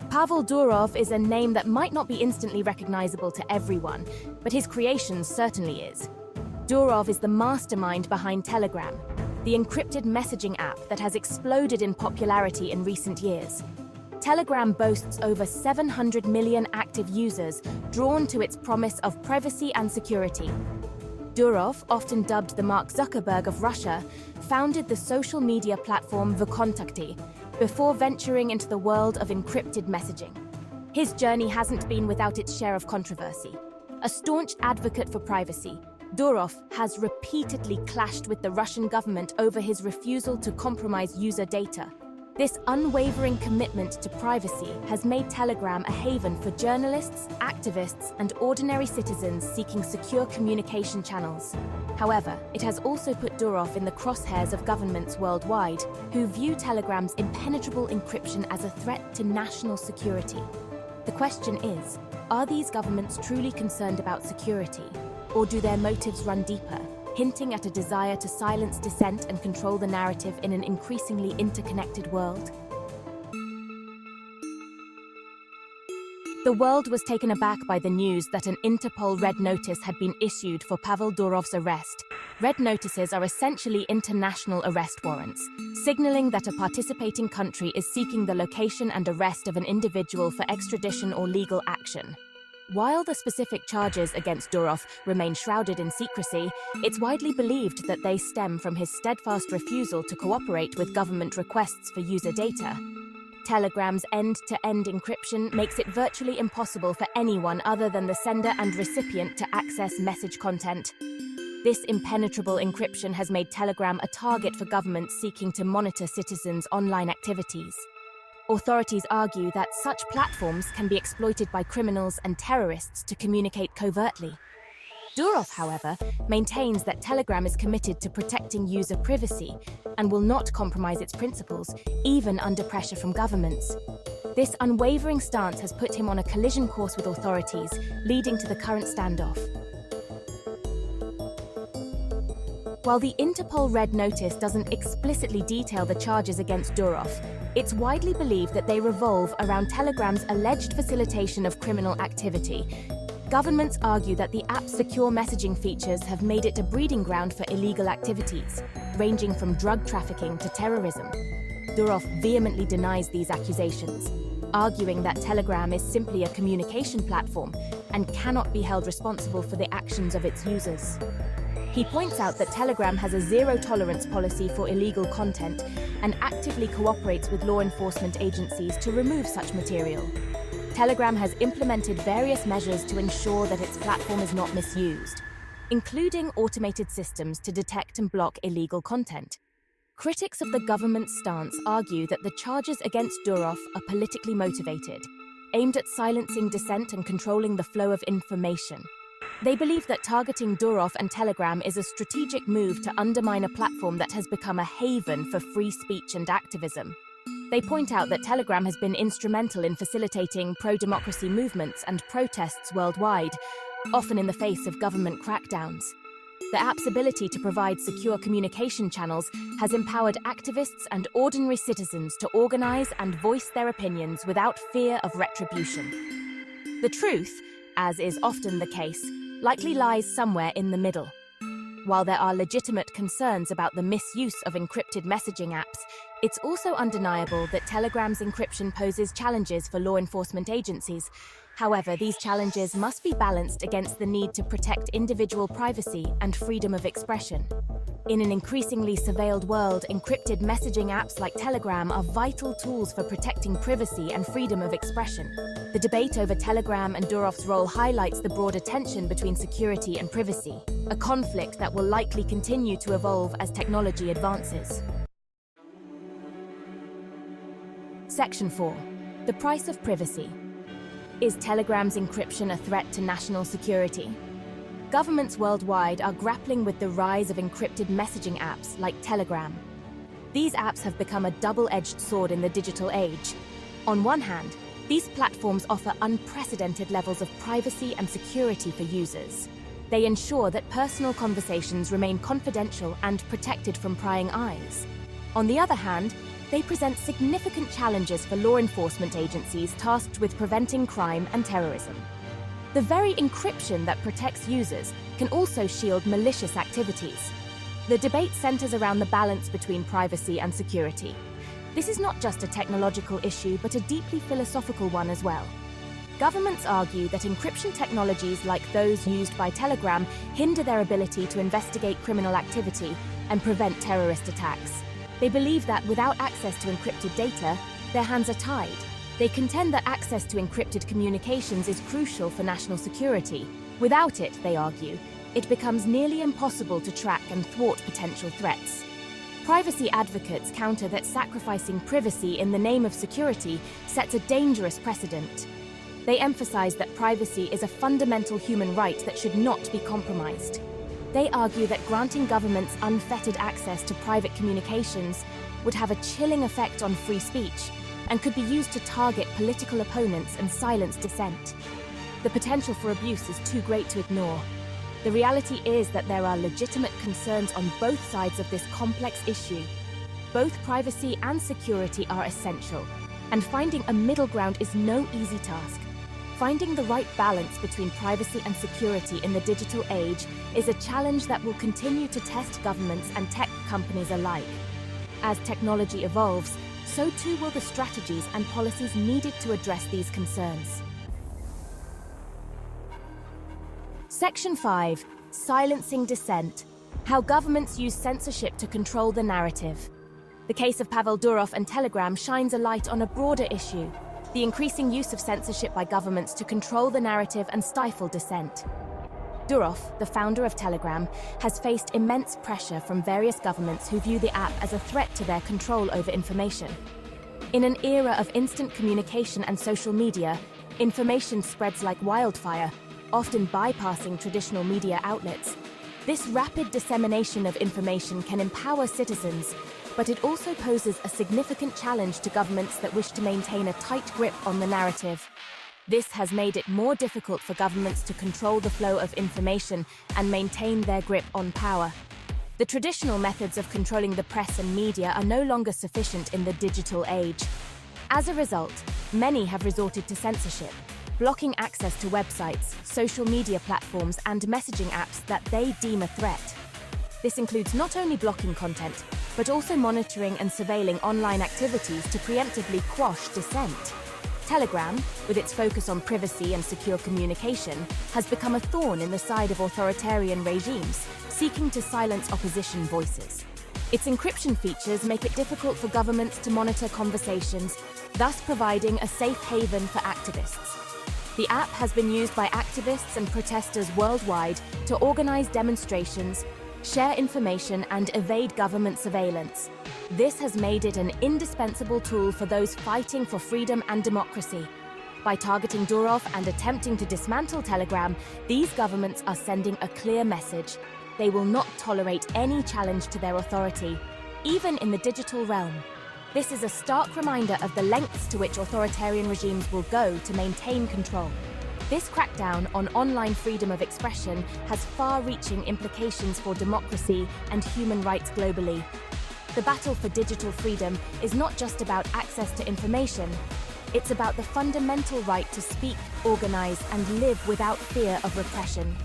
Pavel Durov is a name that might not be instantly recognizable to everyone, but his creation certainly is. Durov is the mastermind behind Telegram, the encrypted messaging app that has exploded in popularity in recent years. Telegram boasts over 700 million active users drawn to its promise of privacy and security. Durov, often dubbed the Mark Zuckerberg of Russia, founded the social media platform VKontakte before venturing into the world of encrypted messaging. His journey hasn't been without its share of controversy. A staunch advocate for privacy, Durov has repeatedly clashed with the Russian government over his refusal to compromise user data. This unwavering commitment to privacy has made Telegram a haven for journalists, activists, and ordinary citizens seeking secure communication channels. However, it has also put Durov in the crosshairs of governments worldwide, who view Telegram's impenetrable encryption as a threat to national security. The question is, are these governments truly concerned about security, or do their motives run deeper, hinting at a desire to silence dissent and control the narrative in an increasingly interconnected world? The world was taken aback by the news that an Interpol red notice had been issued for Pavel Durov's arrest. Red notices are essentially international arrest warrants, signaling that a participating country is seeking the location and arrest of an individual for extradition or legal action. While the specific charges against Durov remain shrouded in secrecy, it's widely believed that they stem from his steadfast refusal to cooperate with government requests for user data. Telegram's end-to-end encryption makes it virtually impossible for anyone other than the sender and recipient to access message content. This impenetrable encryption has made Telegram a target for governments seeking to monitor citizens' online activities. Authorities argue that such platforms can be exploited by criminals and terrorists to communicate covertly. Durov, however, maintains that Telegram is committed to protecting user privacy and will not compromise its principles, even under pressure from governments. This unwavering stance has put him on a collision course with authorities, leading to the current standoff. While the Interpol red notice doesn't explicitly detail the charges against Durov, it's widely believed that they revolve around Telegram's alleged facilitation of criminal activity. Governments argue that the app's secure messaging features have made it a breeding ground for illegal activities, ranging from drug trafficking to terrorism. Durov vehemently denies these accusations, arguing that Telegram is simply a communication platform and cannot be held responsible for the actions of its users. He points out that Telegram has a zero-tolerance policy for illegal content and actively cooperates with law enforcement agencies to remove such material. Telegram has implemented various measures to ensure that its platform is not misused, including automated systems to detect and block illegal content. Critics of the government's stance argue that the charges against Durov are politically motivated, aimed at silencing dissent and controlling the flow of information. They believe that targeting Durov and Telegram is a strategic move to undermine a platform that has become a haven for free speech and activism. They point out that Telegram has been instrumental in facilitating pro-democracy movements and protests worldwide, often in the face of government crackdowns. The app's ability to provide secure communication channels has empowered activists and ordinary citizens to organize and voice their opinions without fear of retribution. The truth, as is often the case, likely lies somewhere in the middle. While there are legitimate concerns about the misuse of encrypted messaging apps, it's also undeniable that Telegram's encryption poses challenges for law enforcement agencies. However, these challenges must be balanced against the need to protect individual privacy and freedom of expression. In an increasingly surveilled world, encrypted messaging apps like Telegram are vital tools for protecting privacy and freedom of expression. The debate over Telegram and Durov's role highlights the broader tension between security and privacy, a conflict that will likely continue to evolve as technology advances. Section 4. The price of privacy. Is Telegram's encryption a threat to national security? Governments worldwide are grappling with the rise of encrypted messaging apps like Telegram. These apps have become a double-edged sword in the digital age. On one hand, these platforms offer unprecedented levels of privacy and security for users. They ensure that personal conversations remain confidential and protected from prying eyes. On the other hand, they present significant challenges for law enforcement agencies tasked with preventing crime and terrorism. The very encryption that protects users can also shield malicious activities. The debate centers around the balance between privacy and security. This is not just a technological issue, but a deeply philosophical one as well. Governments argue that encryption technologies like those used by Telegram hinder their ability to investigate criminal activity and prevent terrorist attacks. They believe that without access to encrypted data, their hands are tied. They contend that access to encrypted communications is crucial for national security. Without it, they argue, it becomes nearly impossible to track and thwart potential threats. Privacy advocates counter that sacrificing privacy in the name of security sets a dangerous precedent. They emphasize that privacy is a fundamental human right that should not be compromised. They argue that granting governments unfettered access to private communications would have a chilling effect on free speech and could be used to target political opponents and silence dissent. The potential for abuse is too great to ignore. The reality is that there are legitimate concerns on both sides of this complex issue. Both privacy and security are essential, and finding a middle ground is no easy task. Finding the right balance between privacy and security in the digital age is a challenge that will continue to test governments and tech companies alike. As technology evolves, so too will the strategies and policies needed to address these concerns. Section 5. Silencing dissent. How governments use censorship to control the narrative. The case of Pavel Durov and Telegram shines a light on a broader issue: the increasing use of censorship by governments to control the narrative and stifle dissent. Durov, the founder of Telegram, has faced immense pressure from various governments who view the app as a threat to their control over information. In an era of instant communication and social media, information spreads like wildfire, often bypassing traditional media outlets. This rapid dissemination of information can empower citizens, but it also poses a significant challenge to governments that wish to maintain a tight grip on the narrative. This has made it more difficult for governments to control the flow of information and maintain their grip on power. The traditional methods of controlling the press and media are no longer sufficient in the digital age. As a result, many have resorted to censorship, blocking access to websites, social media platforms, and messaging apps that they deem a threat. This includes not only blocking content, but also monitoring and surveilling online activities to preemptively quash dissent. Telegram, with its focus on privacy and secure communication, has become a thorn in the side of authoritarian regimes seeking to silence opposition voices. Its encryption features make it difficult for governments to monitor conversations, thus providing a safe haven for activists. The app has been used by activists and protesters worldwide to organize demonstrations, share information, and evade government surveillance. This has made it an indispensable tool for those fighting for freedom and democracy. By targeting Durov and attempting to dismantle Telegram, these governments are sending a clear message. They will not tolerate any challenge to their authority, even in the digital realm. This is a stark reminder of the lengths to which authoritarian regimes will go to maintain control. This crackdown on online freedom of expression has far-reaching implications for democracy and human rights globally. The battle for digital freedom is not just about access to information. It's about the fundamental right to speak, organize, and live without fear of repression.